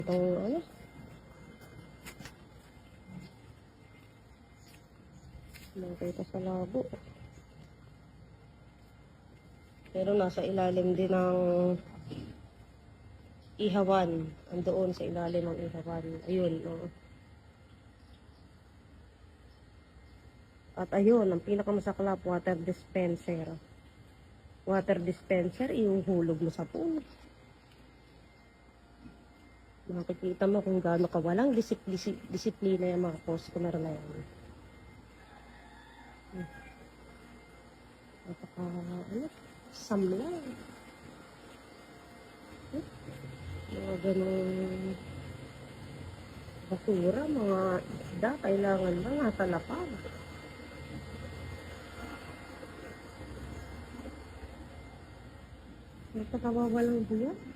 Itong ano, nakita sa labo. Pero nasa ilalim din ng ihawan. Andoon sa ilalim ng ihawan. Ayun, oh. At ayun, ang pinakamasaklap, water dispenser. Water dispenser, ihuhulog mo sa pool. Makikita mo kung gaano kawalang disiplina yung mga customer na yan. Napaka, ano, samlang. Mga ganong basura, mga isda, kailangan lang nasa lapag. Napakawawalang buwan.